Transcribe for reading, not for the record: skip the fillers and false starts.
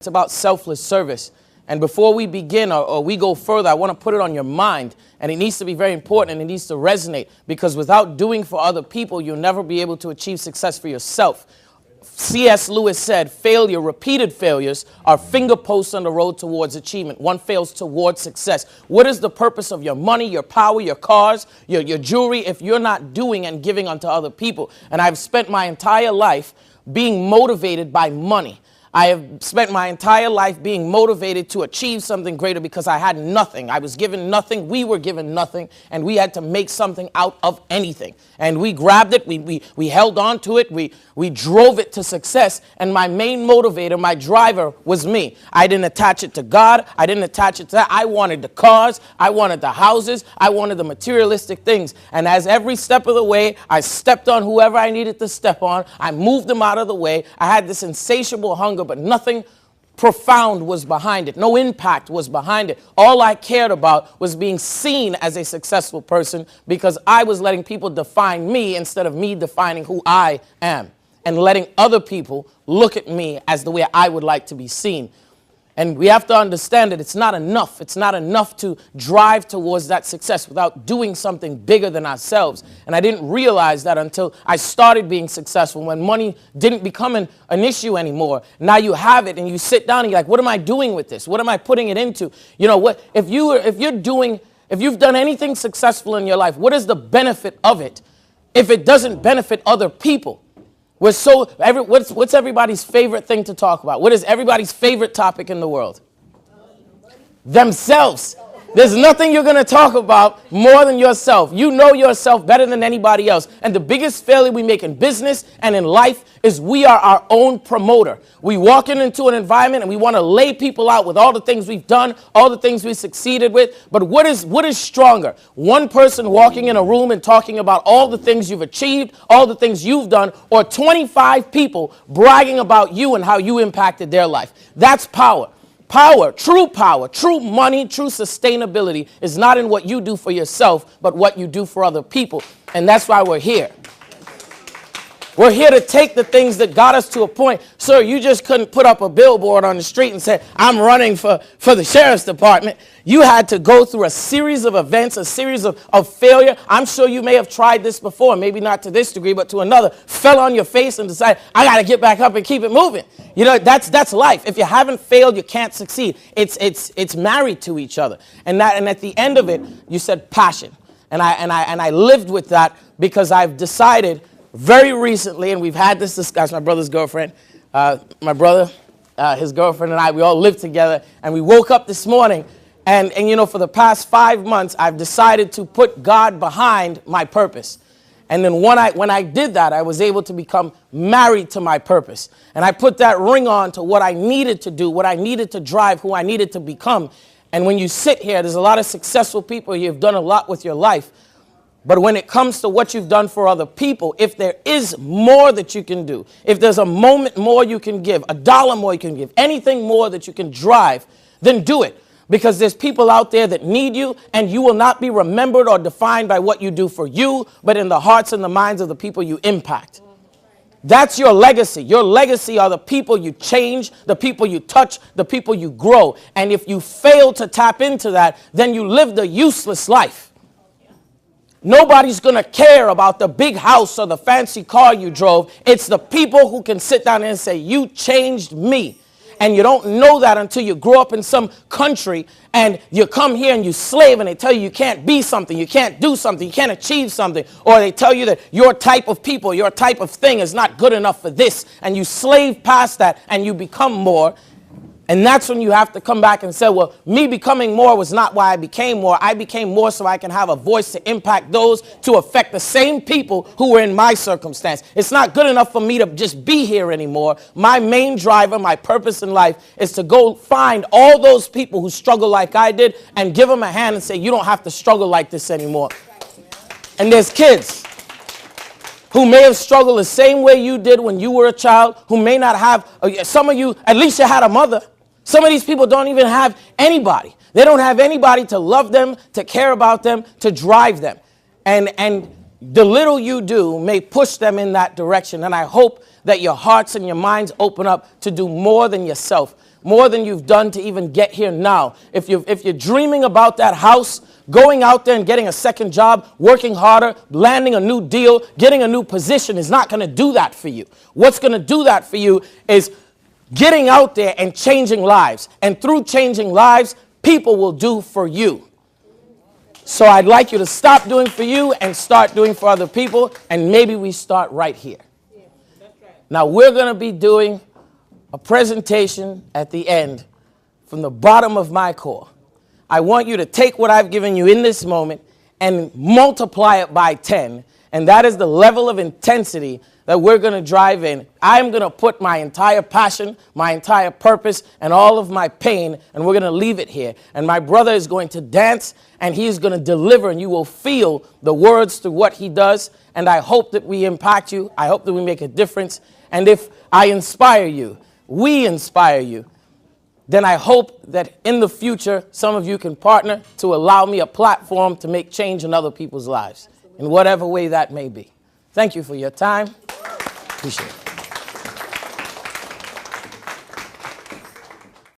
It's about selfless service. And before we begin or we go further, I want to put it on your mind. And it needs to be very important and it needs to resonate. Because without doing for other people, you'll never be able to achieve success for yourself. C.S. Lewis said, failure, repeated failures, are finger posts on the road towards achievement. One fails towards success. What is the purpose of your money, your power, your cars, your jewelry, if you're not doing and giving unto other people? And I've spent my entire life being motivated by money. I have spent my entire life being motivated to achieve something greater because I had nothing. I was given nothing. We were given nothing. And we had to make something out of anything. And we grabbed it. We held on to it. We drove it to success. And my main motivator, my driver, was me. I didn't attach it to God. I didn't attach it to that. I wanted the cars. I wanted the houses. I wanted the materialistic things. And as every step of the way, I stepped on whoever I needed to step on. I moved them out of the way. I had this insatiable hunger, but nothing profound was behind it. No impact was behind it. All I cared about was being seen as a successful person because I was letting people define me instead of me defining who I am and letting other people look at me as the way I would like to be seen. And we have to understand that it's not enough. It's not enough to drive towards that success without doing something bigger than ourselves. And I didn't realize that until I started being successful, when money didn't become an issue anymore. Now you have it and you sit down and you're like, what am I doing with this? What am I putting it into? You know, what if you've done anything successful in your life, what is the benefit of it if it doesn't benefit other people? What's everybody's favorite thing to talk about? What is everybody's favorite topic in the world? Themselves. There's nothing you're going to talk about more than yourself. You know yourself better than anybody else. And the biggest failure we make in business and in life is we are our own promoter. We walk into an environment and we want to lay people out with all the things we've done, all the things we succeeded with. But what is stronger? One person walking in a room and talking about all the things you've achieved, all the things you've done, or 25 people bragging about you and how you impacted their life. That's power. Power, true money, true sustainability is not in what you do for yourself, but what you do for other people. And that's why we're here. We're here to take the things that got us to a point. Sir, you just couldn't put up a billboard on the street and say, I'm running for the sheriff's department. You had to go through a series of events, a series of failure. I'm sure you may have tried this before, maybe not to this degree, but to another. Fell on your face and decided, I got to get back up and keep it moving. You know, that's life. If you haven't failed, you can't succeed. It's married to each other. And at the end of it, you said passion. And I lived with that because I've decided very recently, and we've had this discussion, my brother's girlfriend, my brother, his girlfriend and I, we all lived together, and we woke up this morning, and you know, for the past 5 months, I've decided to put God behind my purpose. And then when I did that, I was able to become married to my purpose. And I put that ring on to what I needed to do, what I needed to drive, who I needed to become. And when you sit here, there's a lot of successful people, you've done a lot with your life. But when it comes to what you've done for other people, if there is more that you can do, if there's a moment more you can give, $1 more you can give, anything more that you can drive, then do it. Because there's people out there that need you, and you will not be remembered or defined by what you do for you, but in the hearts and the minds of the people you impact. That's your legacy. Your legacy are the people you change, the people you touch, the people you grow. And if you fail to tap into that, then you lived a useless life. Nobody's going to care about the big house or the fancy car you drove. It's the people who can sit down and say, you changed me. And you don't know that until you grow up in some country and you come here and you slave and they tell you you can't be something, you can't do something, you can't achieve something. Or they tell you that your type of people, your type of thing is not good enough for this. And you slave past that and you become more. And that's when you have to come back and say, well, me becoming more was not why I became more. I became more so I can have a voice to impact those, to affect the same people who were in my circumstance. It's not good enough for me to just be here anymore. My main driver, my purpose in life is to go find all those people who struggle like I did and give them a hand and say, you don't have to struggle like this anymore. And there's kids who may have struggled the same way you did when you were a child, who may not have, some of you, at least you had a mother. Some of these people don't even have anybody. They don't have anybody to love them, to care about them, to drive them. And the little you do may push them in that direction. And I hope that your hearts and your minds open up to do more than yourself. more than you've done to even get here now. If you're dreaming about that house, going out there and getting a second job, working harder, landing a new deal, getting a new position is not going to do that for you. What's going to do that for you is getting out there and changing lives. And through changing lives, people will do for you. So I'd like you to stop doing for you and start doing for other people. And maybe we start right here. Now we're going to be doing a presentation at the end from the bottom of my core. I want you to take what I've given you in this moment and multiply it by 10. And that is the level of intensity that we're going to drive in. I'm going to put my entire passion, my entire purpose, and all of my pain, and we're going to leave it here. And my brother is going to dance, and he's going to deliver, and you will feel the words through what he does. And I hope that we impact you. I hope that we make a difference. And if I inspire you, we inspire you, then I hope that in the future, some of you can partner to allow me a platform to make change in other people's lives, in whatever way that may be. Thank you for your time. Appreciate it.